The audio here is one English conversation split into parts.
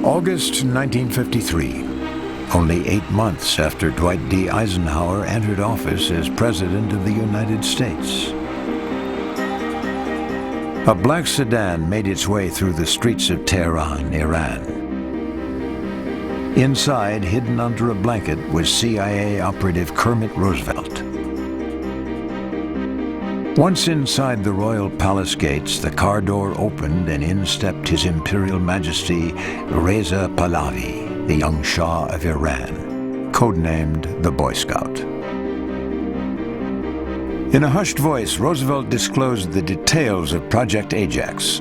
August 1953, only 8 months after Dwight D. Eisenhower entered office as President of the United States. A black sedan made its way through the streets of Tehran, Iran. Inside, hidden under a blanket, was CIA operative Kermit Roosevelt. Once inside the royal palace gates, the car door opened and in stepped His Imperial Majesty Reza Pahlavi, the young Shah of Iran, codenamed the Boy Scout. In a hushed voice, Roosevelt disclosed the details of Project Ajax,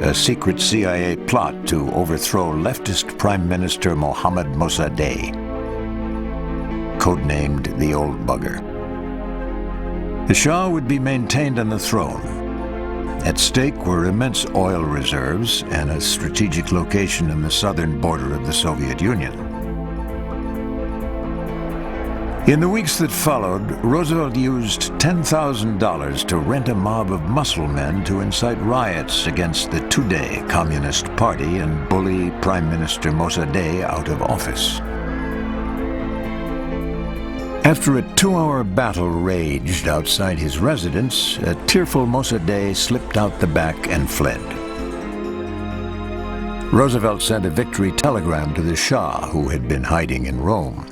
a secret CIA plot to overthrow leftist Prime Minister Mohammad Mossadegh, codenamed the Old Bugger. The Shah would be maintained on the throne. At stake were immense oil reserves and a strategic location in the southern border of the Soviet Union. In the weeks that followed, Roosevelt used $10,000 to rent a mob of muscle men to incite riots against the Tudeh Communist Party and bully Prime Minister Mossadegh out of office. After a 2-hour battle raged outside his residence, a tearful Mossadegh slipped out the back and fled. Roosevelt sent a victory telegram to the Shah, who had been hiding in Rome.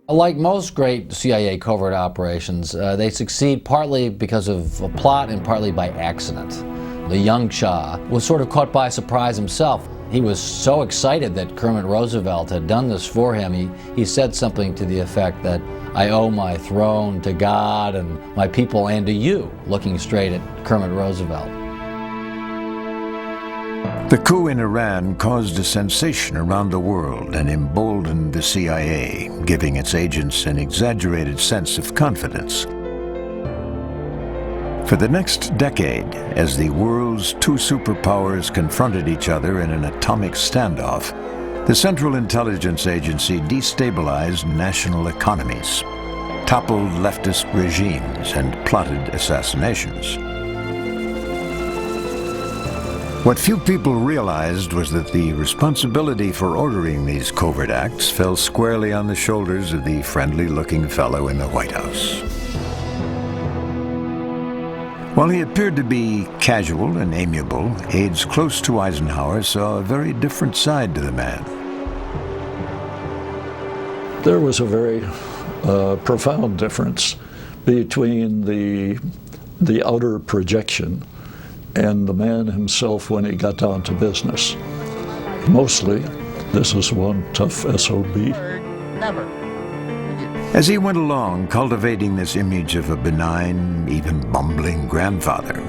Like most great CIA covert operations, they succeed partly because of a plot and partly by accident. The young Shah was sort of caught by surprise himself. He was so excited that Kermit Roosevelt had done this for him, he said something to the effect that, "I owe my throne to God and my people and to you," looking straight at Kermit Roosevelt. The coup in Iran caused a sensation around the world and emboldened the CIA, giving its agents an exaggerated sense of confidence. For the next decade, as the world's two superpowers confronted each other in an atomic standoff, the Central Intelligence Agency destabilized national economies, toppled leftist regimes, and plotted assassinations. What few people realized was that the responsibility for ordering these covert acts fell squarely on the shoulders of the friendly-looking fellow in the White House. While he appeared to be casual and amiable, aides close to Eisenhower saw a very different side to the man. There was a very profound difference between the outer projection and the man himself when he got down to business. Mostly, this is one tough SOB. Never. As he went along, cultivating this image of a benign, even bumbling grandfather,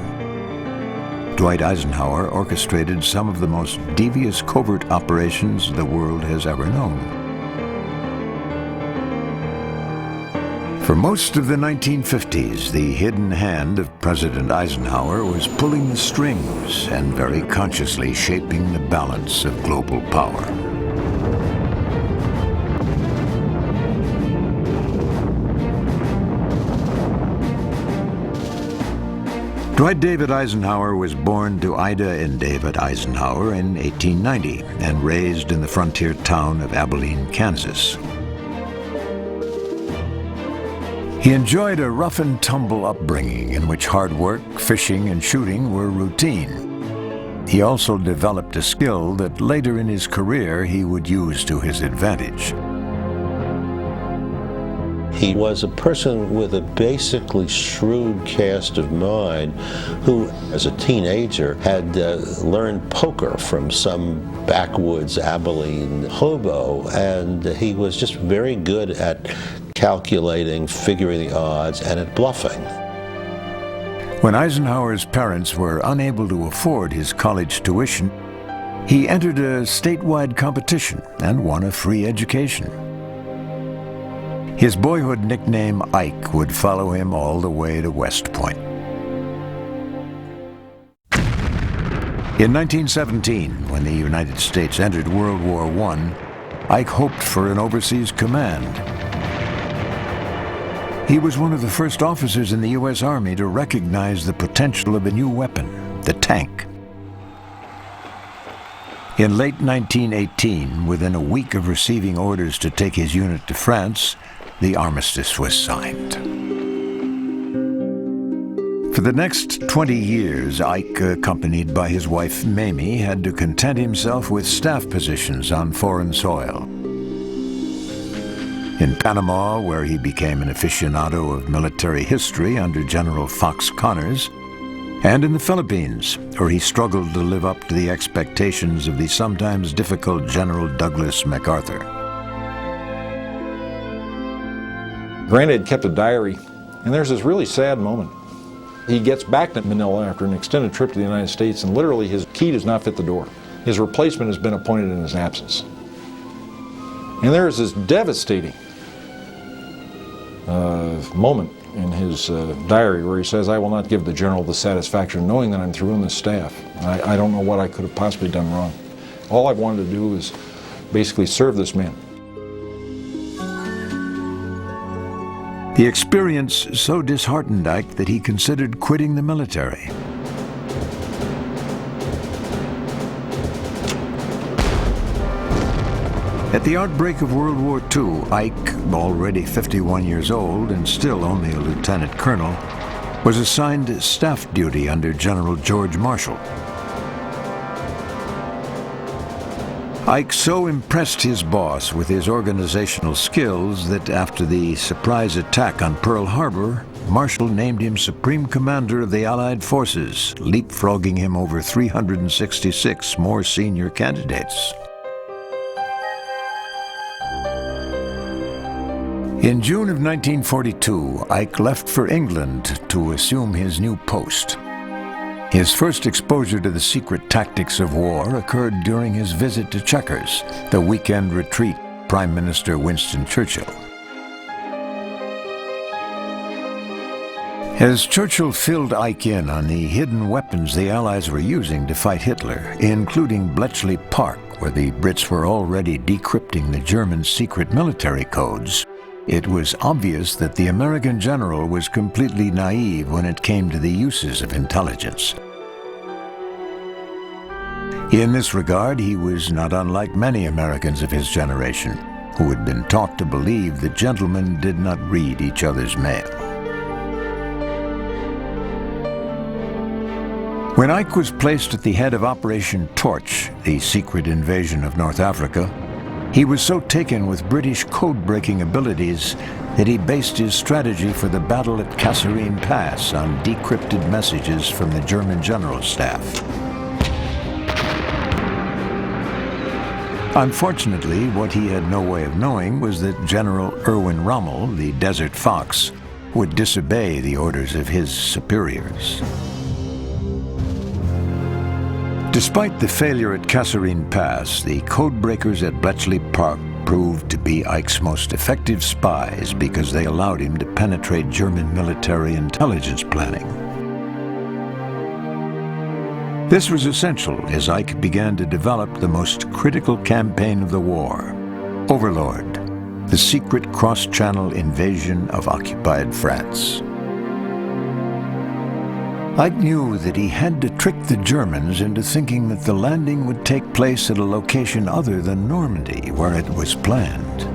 Dwight Eisenhower orchestrated some of the most devious covert operations the world has ever known. For most of the 1950s, the hidden hand of President Eisenhower was pulling the strings and very consciously shaping the balance of global power. Dwight David Eisenhower was born to Ida and David Eisenhower in 1890 and raised in the frontier town of Abilene, Kansas. He enjoyed a rough-and-tumble upbringing in which hard work, fishing, and shooting were routine. He also developed a skill that later in his career he would use to his advantage. He was a person with a basically shrewd cast of mind who, as a teenager, had learned poker from some backwoods Abilene hobo, and he was just very good at calculating, figuring the odds, and at bluffing. When Eisenhower's parents were unable to afford his college tuition, he entered a statewide competition and won a free education. His boyhood nickname, Ike, would follow him all the way to West Point. In 1917, when the United States entered World War I, Ike hoped for an overseas command. He was one of the first officers in the U.S. Army to recognize the potential of a new weapon, the tank. In late 1918, within a week of receiving orders to take his unit to France, the armistice was signed. For the next 20 years, Ike, accompanied by his wife Mamie, had to content himself with staff positions on foreign soil. In Panama, where he became an aficionado of military history under General Fox Connors, and in the Philippines, where he struggled to live up to the expectations of the sometimes difficult General Douglas MacArthur. Grant had kept a diary, and there's this really sad moment. He gets back to Manila after an extended trip to the United States, and literally his key does not fit the door. His replacement has been appointed in his absence. And there is this devastating moment in his diary where he says, "I will not give the general the satisfaction knowing that I'm through in the staff. I don't know what I could have possibly done wrong. All I've wanted to do is basically serve this man." The experience so disheartened Ike that he considered quitting the military. At the outbreak of World War II, Ike, already 51 years old and still only a lieutenant colonel, was assigned staff duty under General George Marshall. Ike so impressed his boss with his organizational skills that after the surprise attack on Pearl Harbor, Marshall named him Supreme Commander of the Allied Forces, leapfrogging him over 366 more senior candidates. In June of 1942, Ike left for England to assume his new post. His first exposure to the secret tactics of war occurred during his visit to Chequers, the weekend retreat of Prime Minister Winston Churchill. As Churchill filled Ike in on the hidden weapons the Allies were using to fight Hitler, including Bletchley Park, where the Brits were already decrypting the German secret military codes, it was obvious that the American general was completely naive when it came to the uses of intelligence. In this regard, he was not unlike many Americans of his generation, who had been taught to believe that gentlemen did not read each other's mail. When Ike was placed at the head of Operation Torch, the secret invasion of North Africa, he was so taken with British code-breaking abilities that he based his strategy for the battle at Kasserine Pass on decrypted messages from the German general staff. Unfortunately, what he had no way of knowing was that General Erwin Rommel, the Desert Fox, would disobey the orders of his superiors. Despite the failure at Kasserine Pass, the codebreakers at Bletchley Park proved to be Ike's most effective spies because they allowed him to penetrate German military intelligence planning. This was essential as Ike began to develop the most critical campaign of the war, Overlord, the secret cross-channel invasion of occupied France. Ike knew that he had to trick the Germans into thinking that the landing would take place at a location other than Normandy, where it was planned.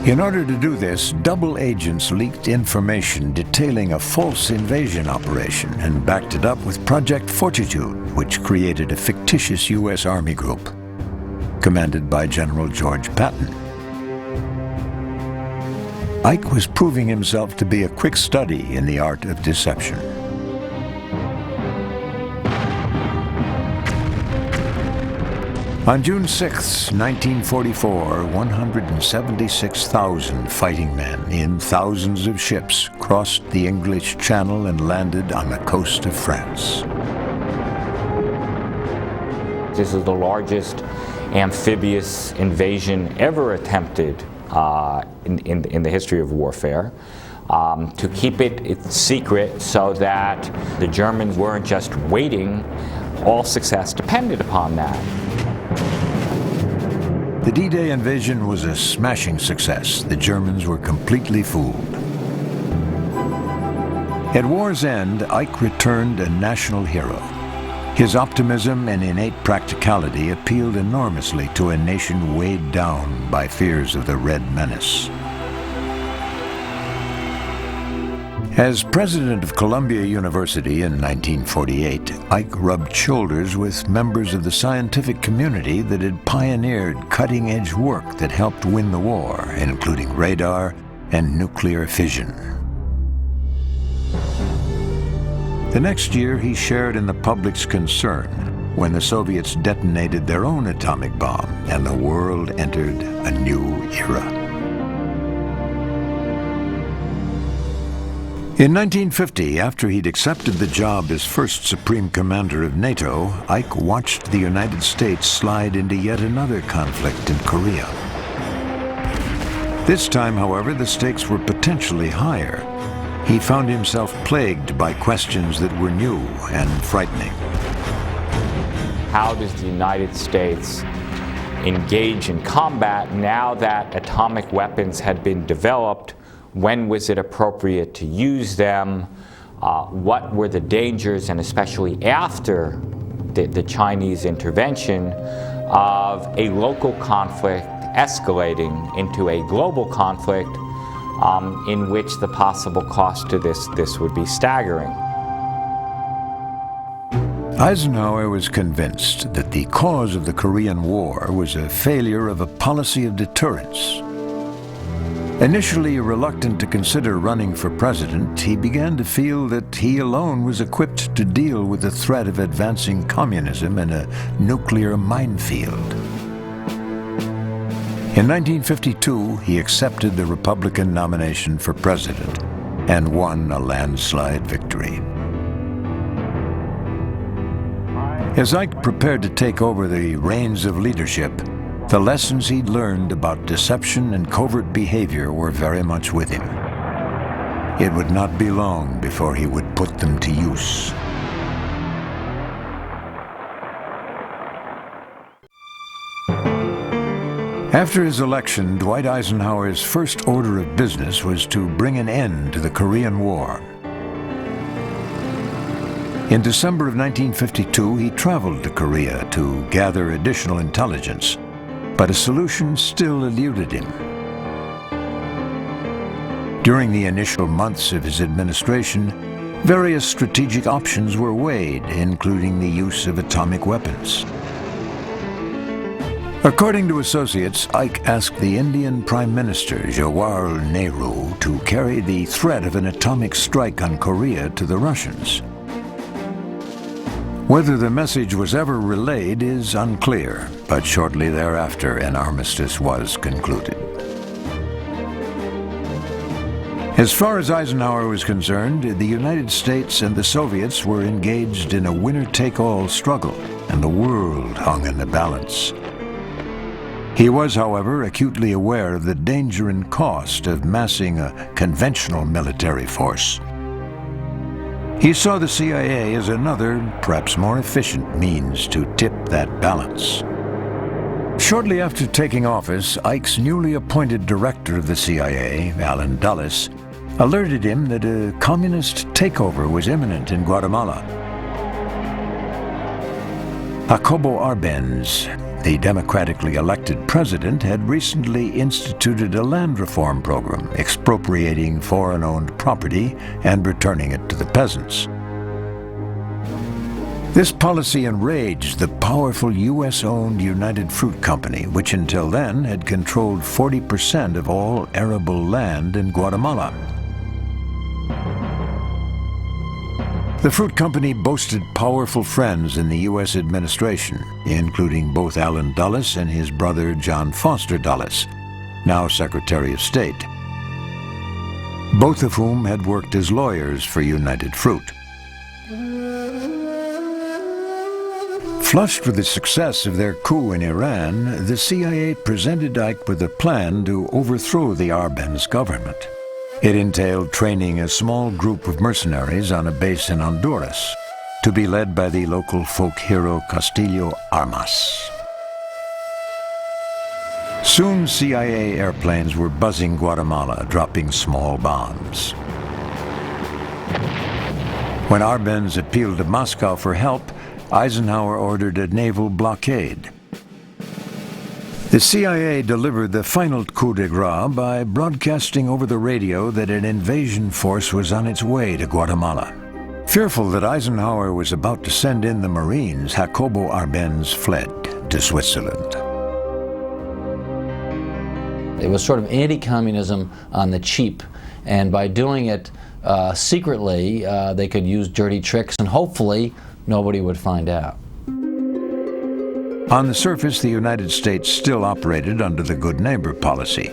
In order to do this, double agents leaked information detailing a false invasion operation and backed it up with Project Fortitude, which created a fictitious U.S. Army group, commanded by General George Patton. Ike was proving himself to be a quick study in the art of deception. On June 6, 1944, 176,000 fighting men in thousands of ships crossed the English Channel and landed on the coast of France. This is the largest amphibious invasion ever attempted in the history of warfare, to keep it secret so that the Germans weren't just waiting. All success depended upon that. The D-Day invasion was a smashing success. The Germans were completely fooled. At war's end, Ike returned a national hero. His optimism and innate practicality appealed enormously to a nation weighed down by fears of the Red Menace. As president of Columbia University in 1948, Ike rubbed shoulders with members of the scientific community that had pioneered cutting-edge work that helped win the war, including radar and nuclear fission. The next year, he shared in the public's concern when the Soviets detonated their own atomic bomb and the world entered a new era. In 1950, after he'd accepted the job as first Supreme Commander of NATO, Ike watched the United States slide into yet another conflict in Korea. This time, however, the stakes were potentially higher. He found himself plagued by questions that were new and frightening. How does the United States engage in combat now that atomic weapons had been developed? When was it appropriate to use them? What were the dangers, and especially after the Chinese intervention, of a local conflict escalating into a global conflict in which the possible cost to this would be staggering? Eisenhower was convinced that the cause of the Korean War was a failure of a policy of deterrence. Initially reluctant to consider running for president, he began to feel that he alone was equipped to deal with the threat of advancing communism in a nuclear minefield. In 1952, he accepted the Republican nomination for president and won a landslide victory. As Ike prepared to take over the reins of leadership, the lessons he'd learned about deception and covert behavior were very much with him. It would not be long before he would put them to use. After his election, Dwight Eisenhower's first order of business was to bring an end to the Korean War. In December of 1952, he traveled to Korea to gather additional intelligence, but a solution still eluded him. During the initial months of his administration, various strategic options were weighed, including the use of atomic weapons. According to associates, Ike asked the Indian Prime Minister Jawaharlal Nehru to carry the threat of an atomic strike on Korea to the Russians. Whether the message was ever relayed is unclear, but shortly thereafter an armistice was concluded. As far as Eisenhower was concerned, the United States and the Soviets were engaged in a winner-take-all struggle, and the world hung in the balance. He was, however, acutely aware of the danger and cost of massing a conventional military force. He saw the CIA as another, perhaps more efficient means to tip that balance. Shortly after taking office, Ike's newly appointed director of the CIA, Allen Dulles, alerted him that a communist takeover was imminent in Guatemala. Jacobo Arbenz, the democratically elected president, had recently instituted a land reform program, expropriating foreign-owned property and returning it to the peasants. This policy enraged the powerful U.S.-owned United Fruit Company, which until then had controlled 40% of all arable land in Guatemala. The fruit company boasted powerful friends in the U.S. administration, including both Allen Dulles and his brother John Foster Dulles, now Secretary of State, both of whom had worked as lawyers for United Fruit. Flushed with the success of their coup in Iran, the CIA presented Ike with a plan to overthrow the Arbenz government. It entailed training a small group of mercenaries on a base in Honduras, to be led by the local folk hero Castillo Armas. Soon CIA airplanes were buzzing Guatemala, dropping small bombs. When Arbenz appealed to Moscow for help, Eisenhower ordered a naval blockade. The CIA delivered the final coup de grace by broadcasting over the radio that an invasion force was on its way to Guatemala. Fearful that Eisenhower was about to send in the Marines, Jacobo Arbenz fled to Switzerland. It was sort of anti-communism on the cheap, and by doing it secretly, they could use dirty tricks, and hopefully nobody would find out. On the surface, the United States still operated under the good neighbor policy,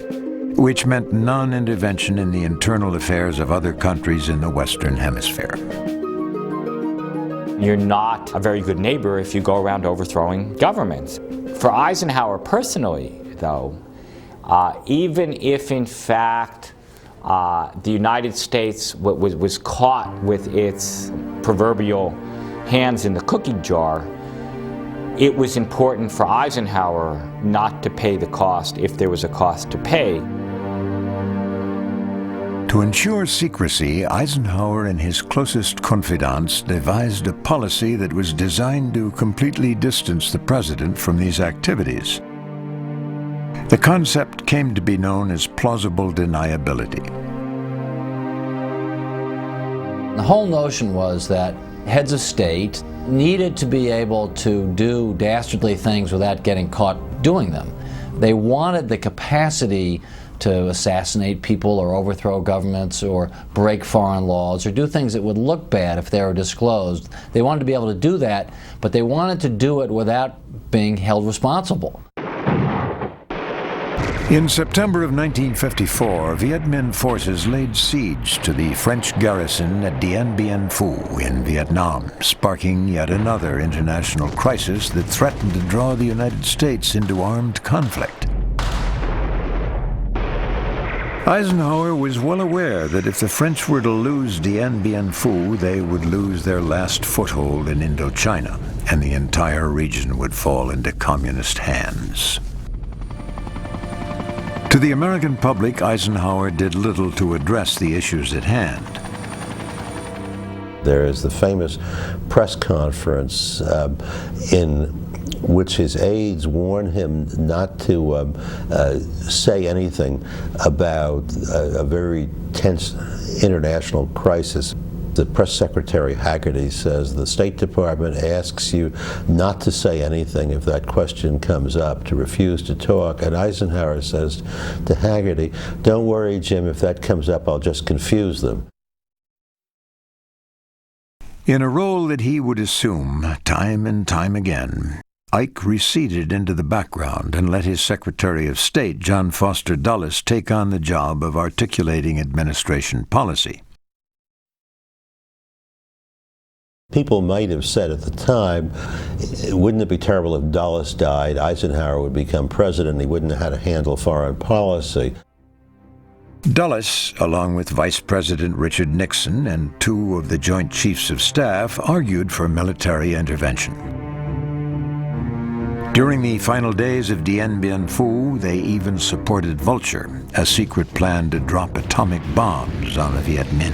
which meant non-intervention in the internal affairs of other countries in the Western Hemisphere. You're not a very good neighbor if you go around overthrowing governments. For Eisenhower personally, though, even if in fact the United States was caught with its proverbial hands in the cookie jar, it was important for Eisenhower not to pay the cost if there was a cost to pay. To ensure secrecy, Eisenhower and his closest confidants devised a policy that was designed to completely distance the president from these activities. The concept came to be known as plausible deniability. The whole notion was that heads of state needed to be able to do dastardly things without getting caught doing them. They wanted the capacity to assassinate people or overthrow governments or break foreign laws or do things that would look bad if they were disclosed. They wanted to be able to do that, but they wanted to do it without being held responsible. In September of 1954, Viet Minh forces laid siege to the French garrison at Dien Bien Phu in Vietnam, sparking yet another international crisis that threatened to draw the United States into armed conflict. Eisenhower was well aware that if the French were to lose Dien Bien Phu, they would lose their last foothold in Indochina, and the entire region would fall into communist hands. To the American public, Eisenhower did little to address the issues at hand. There is the famous press conference in which his aides warn him not to say anything about a very tense international crisis. The press secretary Hagerty says the State Department asks you not to say anything if that question comes up, to refuse to talk. And Eisenhower says to Hagerty, "Don't worry, Jim, if that comes up, I'll just confuse them." In a role that he would assume time and time again, Ike receded into the background and let his Secretary of State, John Foster Dulles, take on the job of articulating administration policy. People might have said at the time, wouldn't it be terrible if Dulles died? Eisenhower would become president, he wouldn't know how to handle foreign policy. Dulles, along with Vice President Richard Nixon and two of the Joint Chiefs of Staff, argued for military intervention. During the final days of Dien Bien Phu, they even supported Vulture, a secret plan to drop atomic bombs on the Viet Minh.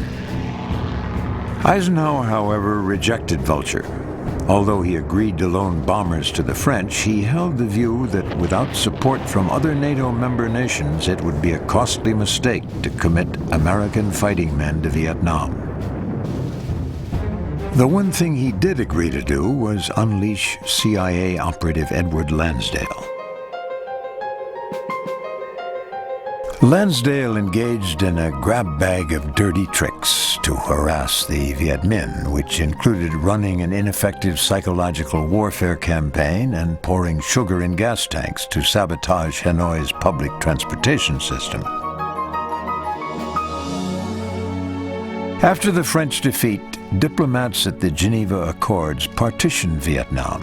Eisenhower, however, rejected Vulture. Although he agreed to loan bombers to the French, he held the view that without support from other NATO member nations, it would be a costly mistake to commit American fighting men to Vietnam. The one thing he did agree to do was unleash CIA operative Edward Lansdale. Lansdale engaged in a grab bag of dirty tricks to harass the Viet Minh, which included running an ineffective psychological warfare campaign and pouring sugar in gas tanks to sabotage Hanoi's public transportation system. After the French defeat, diplomats at the Geneva Accords partitioned Vietnam.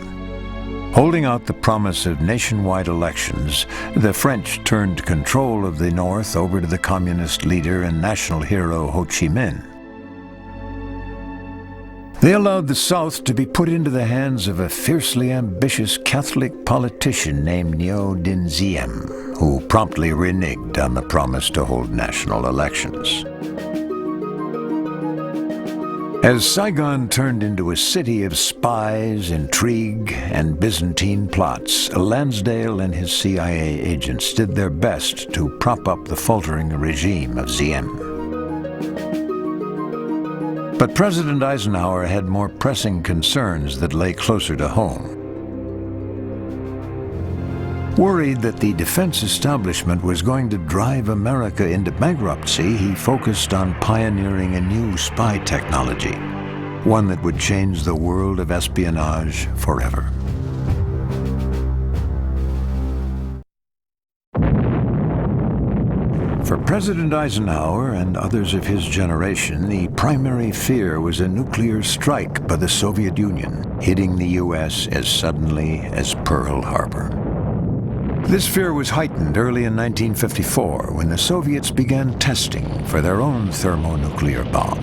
Holding out the promise of nationwide elections, the French turned control of the North over to the communist leader and national hero Ho Chi Minh. They allowed the South to be put into the hands of a fiercely ambitious Catholic politician named Ngo Dinh Diem, who promptly reneged on the promise to hold national elections. As Saigon turned into a city of spies, intrigue, and Byzantine plots, Lansdale and his CIA agents did their best to prop up the faltering regime of Diem. But President Eisenhower had more pressing concerns that lay closer to home. Worried that the defense establishment was going to drive America into bankruptcy, he focused on pioneering a new spy technology, one that would change the world of espionage forever. For President Eisenhower and others of his generation, the primary fear was a nuclear strike by the Soviet Union, hitting the U.S. as suddenly as Pearl Harbor. This fear was heightened early in 1954 when the Soviets began testing for their own thermonuclear bomb.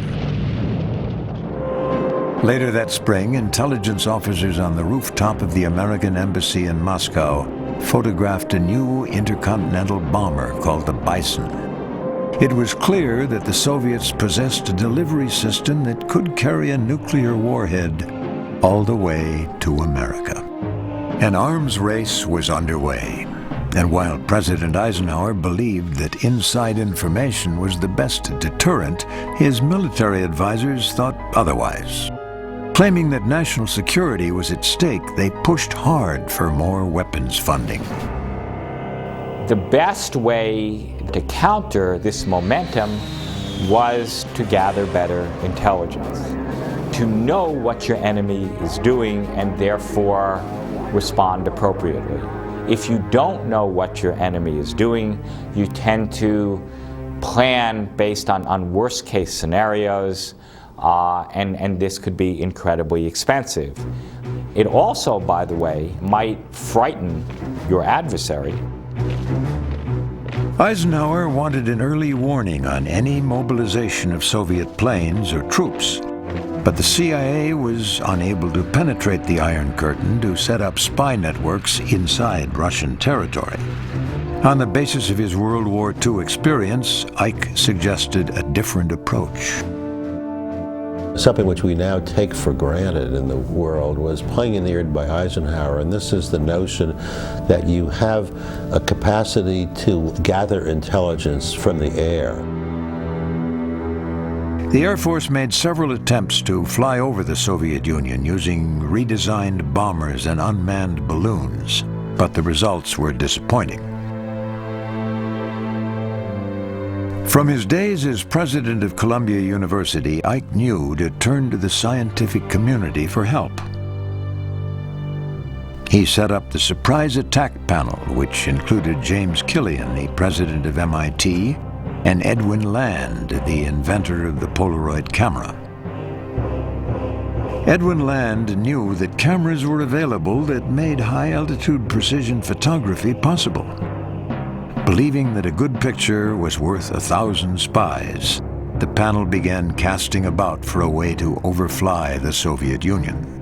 Later that spring, intelligence officers on the rooftop of the American embassy in Moscow photographed a new intercontinental bomber called the Bison. It was clear that the Soviets possessed a delivery system that could carry a nuclear warhead all the way to America. An arms race was underway. And while President Eisenhower believed that inside information was the best deterrent, his military advisors thought otherwise. Claiming that national security was at stake, they pushed hard for more weapons funding. The best way to counter this momentum was to gather better intelligence, to know what your enemy is doing and therefore respond appropriately. If you don't know what your enemy is doing, you tend to plan based on worst-case scenarios, and this could be incredibly expensive. It also, by the way, might frighten your adversary. Eisenhower wanted an early warning on any mobilization of Soviet planes or troops. But the CIA was unable to penetrate the Iron Curtain to set up spy networks inside Russian territory. On the basis of his World War II experience, Ike suggested a different approach. Something which we now take for granted in the world was pioneered by Eisenhower, and this is the notion that you have a capacity to gather intelligence from the air. The Air Force made several attempts to fly over the Soviet Union using redesigned bombers and unmanned balloons, but the results were disappointing. From his days as president of Columbia University, Ike knew to turn to the scientific community for help. He set up the Surprise Attack Panel, which included James Killian, the president of MIT, and Edwin Land, the inventor of the Polaroid camera. Edwin Land knew that cameras were available that made high-altitude precision photography possible. Believing that a good picture was worth 1,000 spies, the panel began casting about for a way to overfly the Soviet Union.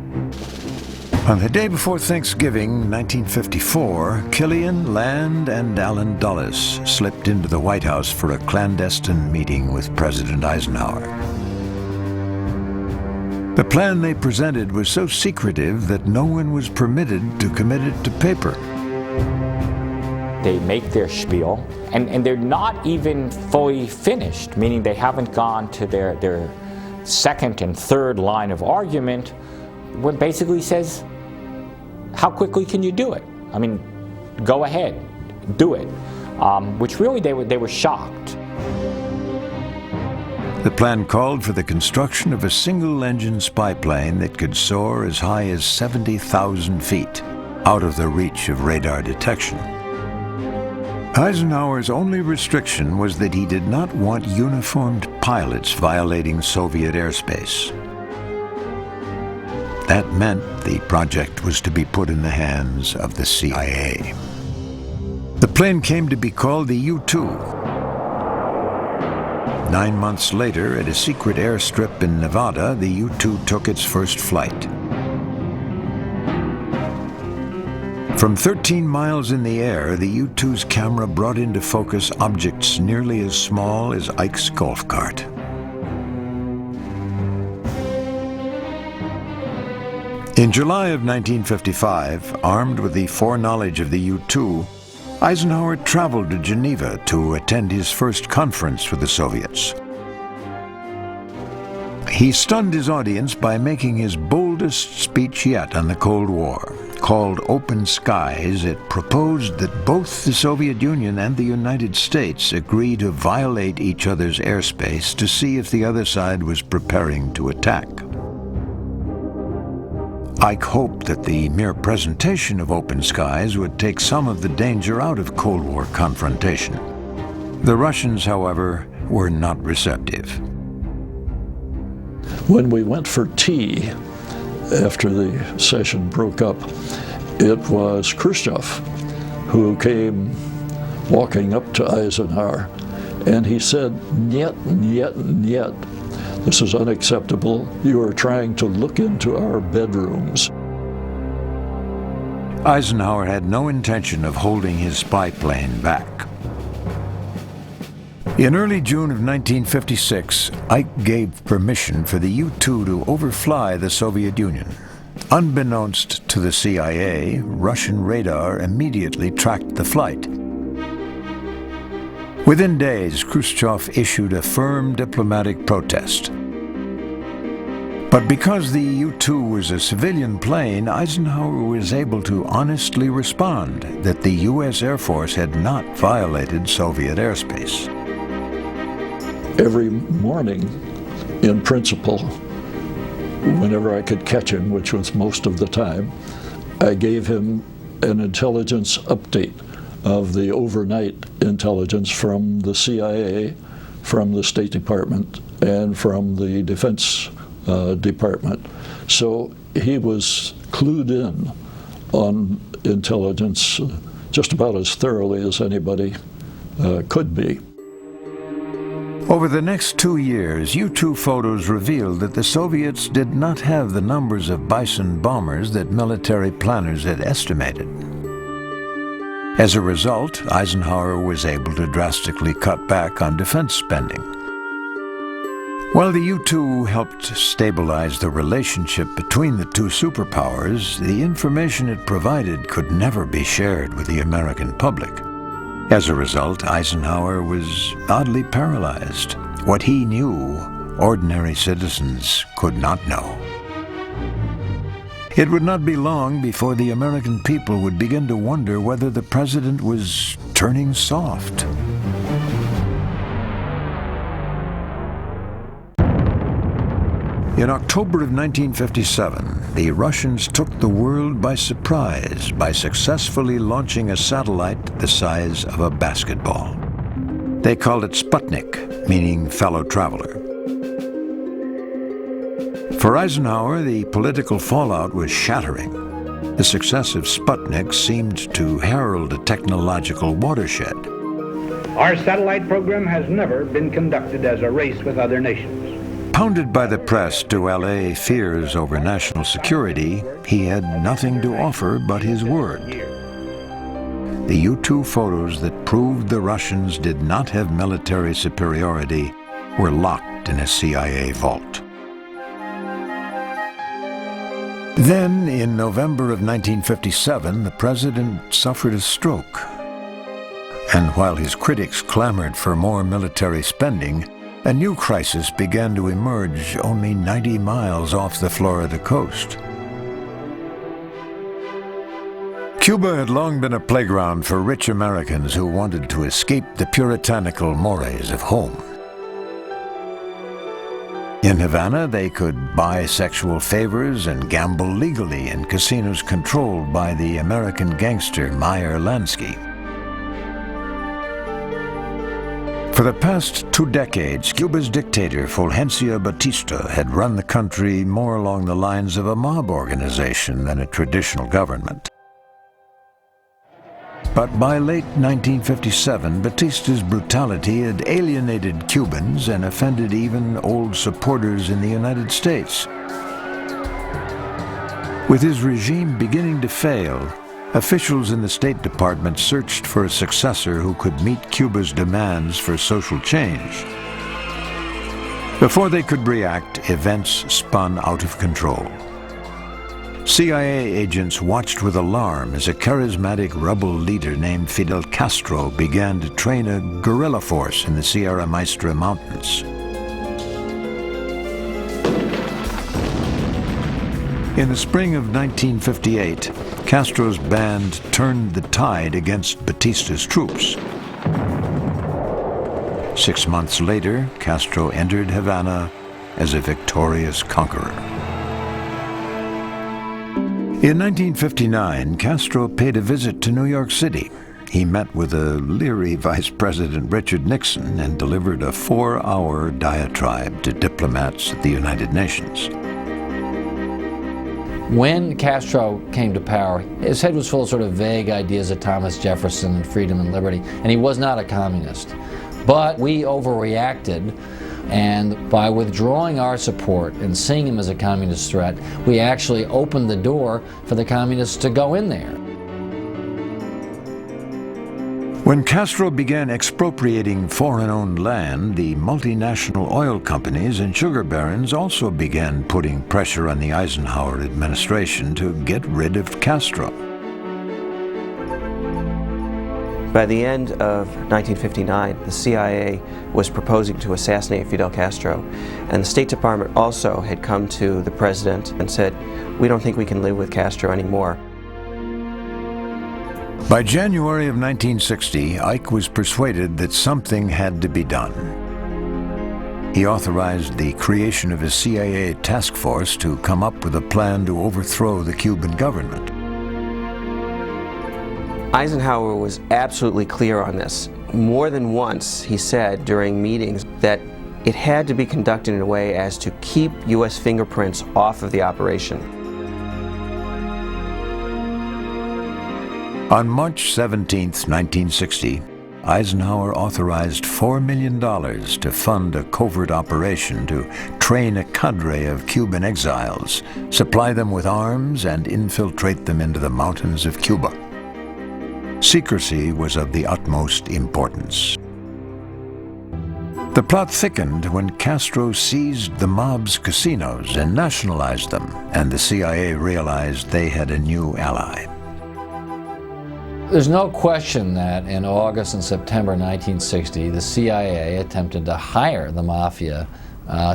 On the day before Thanksgiving, 1954, Killian, Land, and Allen Dulles slipped into the White House for a clandestine meeting with President Eisenhower. The plan they presented was so secretive that no one was permitted to commit it to paper. They make their spiel, and they're not even fully finished, meaning they haven't gone to their second and third line of argument, where it basically says, how quickly can you do it? I mean, go ahead, do it. Which really they were shocked. The plan called for the construction of a single-engine spy plane that could soar as high as 70,000 feet, out of the reach of radar detection. Eisenhower's only restriction was that he did not want uniformed pilots violating Soviet airspace. That meant the project was to be put in the hands of the CIA. The plane came to be called the U-2. 9 months later, at a secret airstrip in Nevada, the U-2 took its first flight. From 13 miles in the air, the U-2's camera brought into focus objects nearly as small as Ike's golf cart. In July of 1955, armed with the foreknowledge of the U-2, Eisenhower traveled to Geneva to attend his first conference with the Soviets. He stunned his audience by making his boldest speech yet on the Cold War. Called Open Skies, it proposed that both the Soviet Union and the United States agree to violate each other's airspace to see if the other side was preparing to attack. Ike hoped that the mere presentation of Open Skies would take some of the danger out of Cold War confrontation. The Russians, however, were not receptive. When we went for tea after the session broke up, it was Khrushchev who came walking up to Eisenhower, and he said, "Niet, niet, niet. This is unacceptable. You are trying to look into our bedrooms." Eisenhower had no intention of holding his spy plane back. In early June of 1956, Ike gave permission for the U-2 to overfly the Soviet Union. Unbeknownst to the CIA, Russian radar immediately tracked the flight. Within days, Khrushchev issued a firm diplomatic protest. But because the U-2 was a civilian plane, Eisenhower was able to honestly respond that the U.S. Air Force had not violated Soviet airspace. Every morning, in principle, whenever I could catch him, which was most of the time, I gave him an intelligence update of the overnight intelligence from the CIA, from the State Department, and from the Defense Department. So he was clued in on intelligence just about as thoroughly as anybody could be. Over the next 2 years, U-2 photos revealed that the Soviets did not have the numbers of Bison bombers that military planners had estimated. As a result, Eisenhower was able to drastically cut back on defense spending. While the U-2 helped stabilize the relationship between the two superpowers, the information it provided could never be shared with the American public. As a result, Eisenhower was oddly paralyzed. What he knew, ordinary citizens could not know. It would not be long before the American people would begin to wonder whether the president was turning soft. In October of 1957, the Russians took the world by surprise by successfully launching a satellite the size of a basketball. They called it Sputnik, meaning fellow traveler. For Eisenhower, the political fallout was shattering. The success of Sputnik seemed to herald a technological watershed. Our satellite program has never been conducted as a race with other nations. Pounded by the press to allay fears over national security, he had nothing to offer but his word. The U-2 photos that proved the Russians did not have military superiority were locked in a CIA vault. Then, in November of 1957, the president suffered a stroke. And while his critics clamored for more military spending, a new crisis began to emerge only 90 miles off the Florida coast. Cuba had long been a playground for rich Americans who wanted to escape the puritanical mores of home. In Havana, they could buy sexual favors and gamble legally in casinos controlled by the American gangster Meyer Lansky. For the past 2 decades, Cuba's dictator Fulgencio Batista had run the country more along the lines of a mob organization than a traditional government. But by late 1957, Batista's brutality had alienated Cubans and offended even old supporters in the United States. With his regime beginning to fail, officials in the State Department searched for a successor who could meet Cuba's demands for social change. Before they could react, events spun out of control. CIA agents watched with alarm as a charismatic rebel leader named Fidel Castro began to train a guerrilla force in the Sierra Maestra Mountains. In the spring of 1958, Castro's band turned the tide against Batista's troops. 6 months later, Castro entered Havana as a victorious conqueror. In 1959, Castro paid a visit to New York City. He met with a leery Vice President Richard Nixon and delivered a 4-hour diatribe to diplomats at the United Nations. When Castro came to power, his head was full of sort of vague ideas of Thomas Jefferson and freedom and liberty, and he was not a communist. But we overreacted, and by withdrawing our support and seeing him as a communist threat, we actually opened the door for the communists to go in there. When Castro began expropriating foreign-owned land, the multinational oil companies and sugar barons also began putting pressure on the Eisenhower administration to get rid of Castro. By the end of 1959, the CIA was proposing to assassinate Fidel Castro, and the State Department also had come to the president and said, "We don't think we can live with Castro anymore." By January of 1960, Ike was persuaded that something had to be done. He authorized the creation of a CIA task force to come up with a plan to overthrow the Cuban government. Eisenhower was absolutely clear on this. More than once, he said during meetings that it had to be conducted in a way as to keep U.S. fingerprints off of the operation. On March 17, 1960, Eisenhower authorized $4 million to fund a covert operation to train a cadre of Cuban exiles, supply them with arms, and infiltrate them into the mountains of Cuba. Secrecy was of the utmost importance. The plot thickened when Castro seized the mob's casinos and nationalized them, and the CIA realized they had a new ally. There's no question that in August and September 1960, the CIA attempted to hire the Mafia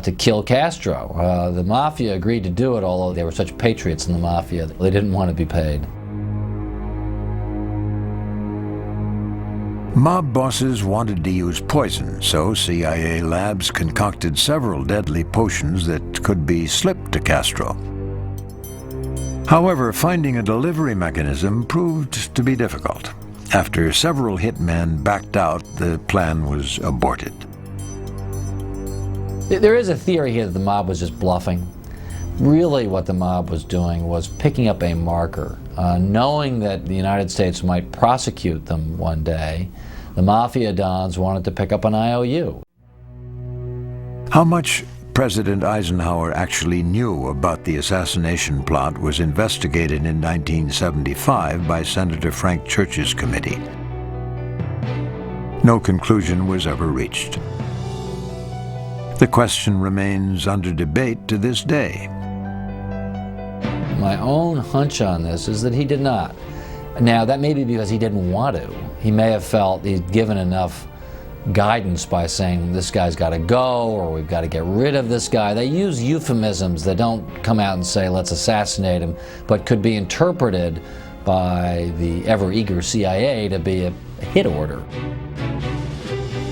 to kill Castro. The Mafia agreed to do it, although they were such patriots in the Mafia, they didn't want to be paid. Mob bosses wanted to use poison, so CIA labs concocted several deadly potions that could be slipped to Castro. However, finding a delivery mechanism proved to be difficult. After several hitmen backed out, the plan was aborted. There is a theory here that the mob was just bluffing. Really what the mob was doing was picking up a marker. Knowing that the United States might prosecute them one day, the Mafia dons wanted to pick up an IOU. How much President Eisenhower actually knew about the assassination plot was investigated in 1975 by Senator Frank Church's committee. No conclusion was ever reached. The question remains under debate to this day. My own hunch on this is that he did not. Now, that may be because he didn't want to. He may have felt he'd given enough guidance by saying this guy's got to go, or we've got to get rid of this guy. They use euphemisms that don't come out and say let's assassinate him, but could be interpreted by the ever-eager CIA to be a hit order.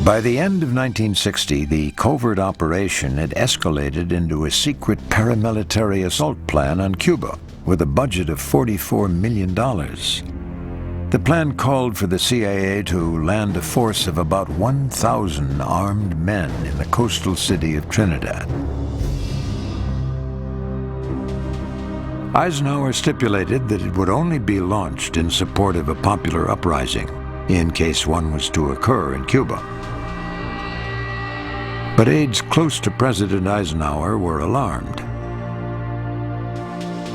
By the end of 1960, the covert operation had escalated into a secret paramilitary assault plan on Cuba with a budget of $44 million. The plan called for the CIA to land a force of about 1,000 armed men in the coastal city of Trinidad. Eisenhower stipulated that it would only be launched in support of a popular uprising, in case one was to occur in Cuba. But aides close to President Eisenhower were alarmed.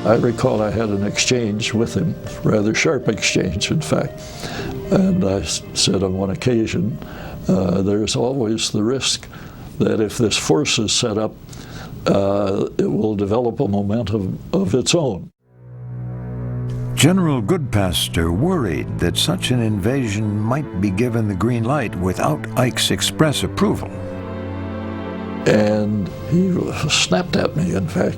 I recall I had an exchange with him, rather sharp exchange, in fact. And I said on one occasion, there's always the risk that if this force is set up, it will develop a momentum of its own. General Goodpaster worried that such an invasion might be given the green light without Ike's express approval. And he snapped at me, in fact,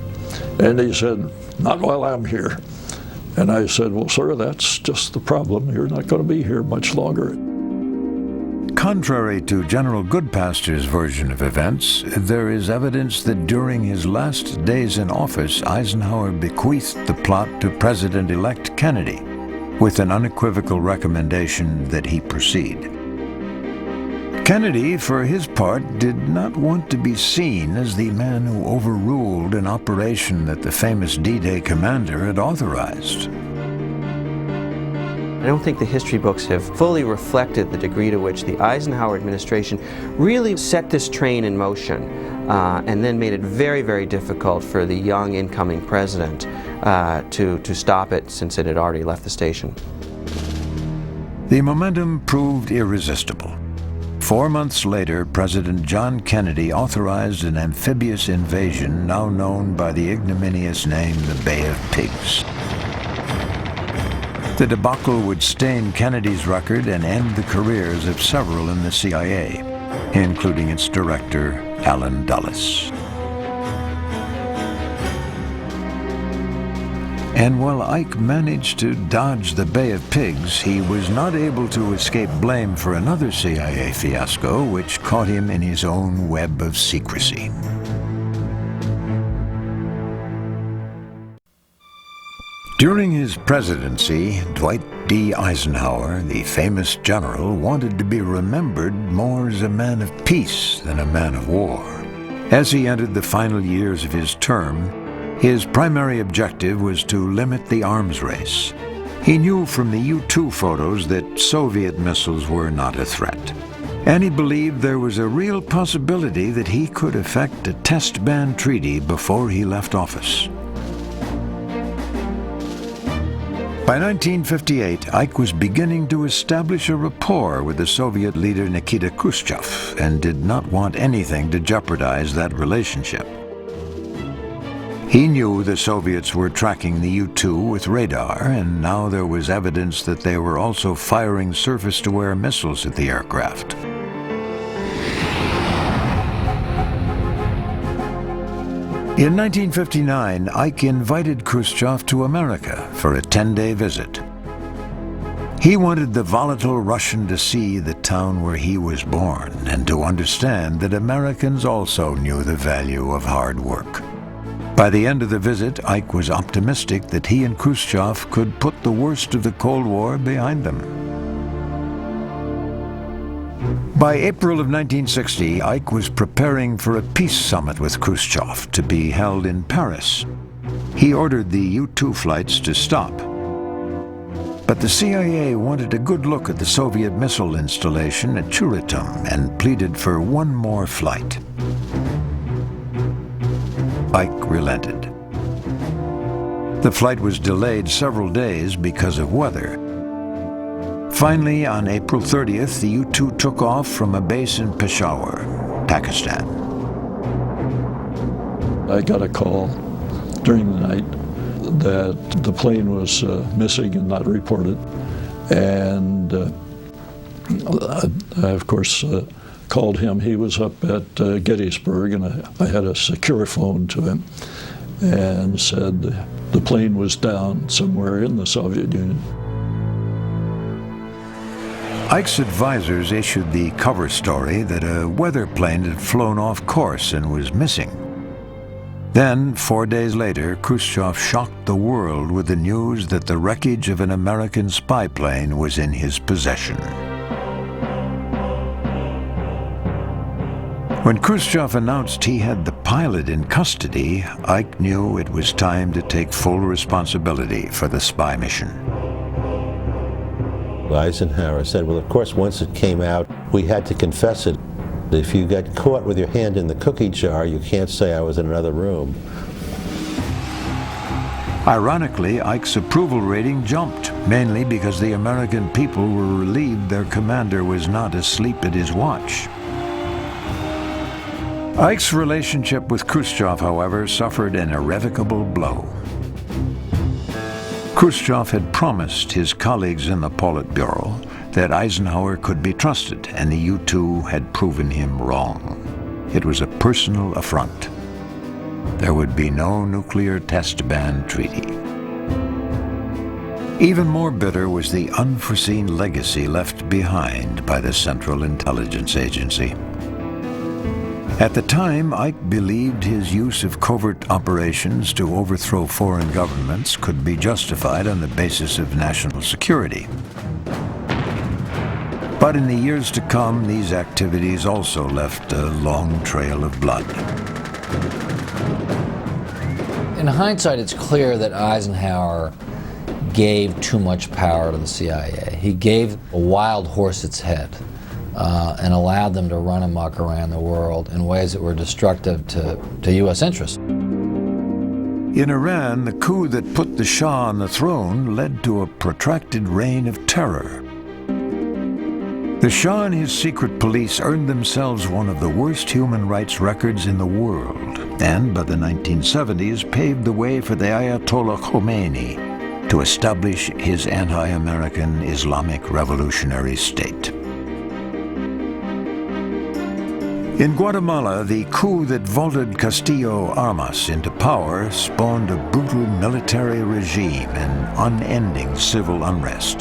and he said, "Not while I'm here." And I said, "Well, sir, that's just the problem. You're not going to be here much longer." Contrary to General Goodpaster's version of events, there is evidence that during his last days in office, Eisenhower bequeathed the plot to President-elect Kennedy, with an unequivocal recommendation that he proceed. Kennedy, for his part, did not want to be seen as the man who overruled an operation that the famous D-Day commander had authorized. I don't think the history books have fully reflected the degree to which the Eisenhower administration really set this train in motion and then made it very, very difficult for the young incoming president to stop it, since it had already left the station. The momentum proved irresistible. 4 months later, President John Kennedy authorized an amphibious invasion now known by the ignominious name the Bay of Pigs. The debacle would stain Kennedy's record and end the careers of several in the CIA, including its director, Allen Dulles. And while Ike managed to dodge the Bay of Pigs, he was not able to escape blame for another CIA fiasco which caught him in his own web of secrecy. During his presidency, Dwight D. Eisenhower, the famous general, wanted to be remembered more as a man of peace than a man of war. As he entered the final years of his term, his primary objective was to limit the arms race. He knew from the U-2 photos that Soviet missiles were not a threat, and he believed there was a real possibility that he could effect a test ban treaty before he left office. By 1958, Ike was beginning to establish a rapport with the Soviet leader Nikita Khrushchev and did not want anything to jeopardize that relationship. He knew the Soviets were tracking the U-2 with radar, and now there was evidence that they were also firing surface-to-air missiles at the aircraft. In 1959, Ike invited Khrushchev to America for a 10-day visit. He wanted the volatile Russian to see the town where he was born and to understand that Americans also knew the value of hard work. By the end of the visit, Ike was optimistic that he and Khrushchev could put the worst of the Cold War behind them. By April of 1960, Ike was preparing for a peace summit with Khrushchev to be held in Paris. He ordered the U-2 flights to stop. But the CIA wanted a good look at the Soviet missile installation at Churatum and pleaded for one more flight. Ike relented. The flight was delayed several days because of weather. Finally, on April 30th, the U-2 took off from a base in Peshawar, Pakistan. I got a call during the night that the plane was missing and not reported. And I, of course, called him. He was up at Gettysburg, and I had a secure phone to him and said the plane was down somewhere in the Soviet Union. Ike's advisors issued the cover story that a weather plane had flown off course and was missing. Then, 4 days later, Khrushchev shocked the world with the news that the wreckage of an American spy plane was in his possession. When Khrushchev announced he had the pilot in custody, Ike knew it was time to take full responsibility for the spy mission. Eisenhower said, well, of course, once it came out, we had to confess it. If you got caught with your hand in the cookie jar, you can't say I was in another room. Ironically, Ike's approval rating jumped, mainly because the American people were relieved their commander was not asleep at his watch. Ike's relationship with Khrushchev, however, suffered an irrevocable blow. Khrushchev had promised his colleagues in the Politburo that Eisenhower could be trusted, and the U-2 had proven him wrong. It was a personal affront. There would be no nuclear test ban treaty. Even more bitter was the unforeseen legacy left behind by the Central Intelligence Agency. At the time, Ike believed his use of covert operations to overthrow foreign governments could be justified on the basis of national security. But in the years to come, these activities also left a long trail of blood. In hindsight, it's clear that Eisenhower gave too much power to the CIA. He gave a wild horse its head and allowed them to run amok around the world in ways that were destructive to U.S. interests. In Iran, the coup that put the Shah on the throne led to a protracted reign of terror. The Shah and his secret police earned themselves one of the worst human rights records in the world, and by the 1970s paved the way for the Ayatollah Khomeini to establish his anti-American Islamic revolutionary state. In Guatemala, the coup that vaulted Castillo Armas into power spawned a brutal military regime and unending civil unrest.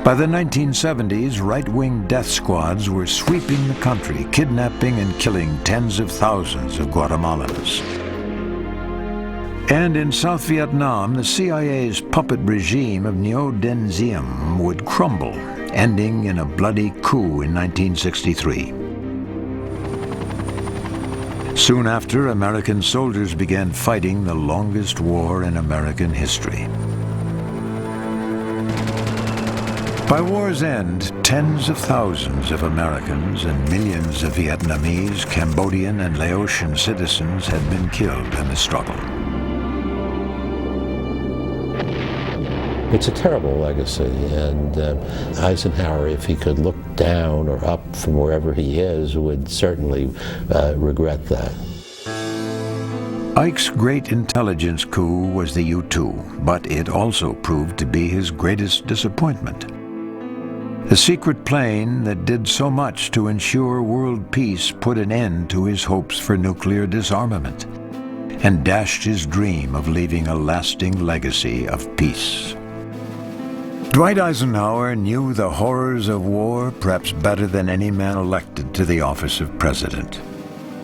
By the 1970s, right-wing death squads were sweeping the country, kidnapping and killing tens of thousands of Guatemalans. And in South Vietnam, the CIA's puppet regime of Ngo Dinh Diem would crumble, ending in a bloody coup in 1963. Soon after, American soldiers began fighting the longest war in American history. By war's end, tens of thousands of Americans and millions of Vietnamese, Cambodian, and Laotian citizens had been killed in the struggle. It's a terrible legacy, and Eisenhower, if he could look down or up from wherever he is, would certainly regret that. Ike's great intelligence coup was the U-2, but it also proved to be his greatest disappointment. The secret plane that did so much to ensure world peace put an end to his hopes for nuclear disarmament and dashed his dream of leaving a lasting legacy of peace. Dwight Eisenhower knew the horrors of war perhaps better than any man elected to the office of president.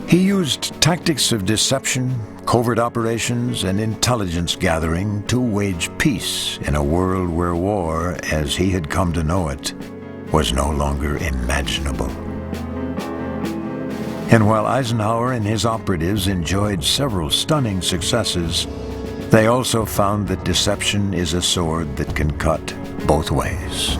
He used tactics of deception, covert operations, and intelligence gathering to wage peace in a world where war, as he had come to know it, was no longer imaginable. And while Eisenhower and his operatives enjoyed several stunning successes, they also found that deception is a sword that can cut both ways.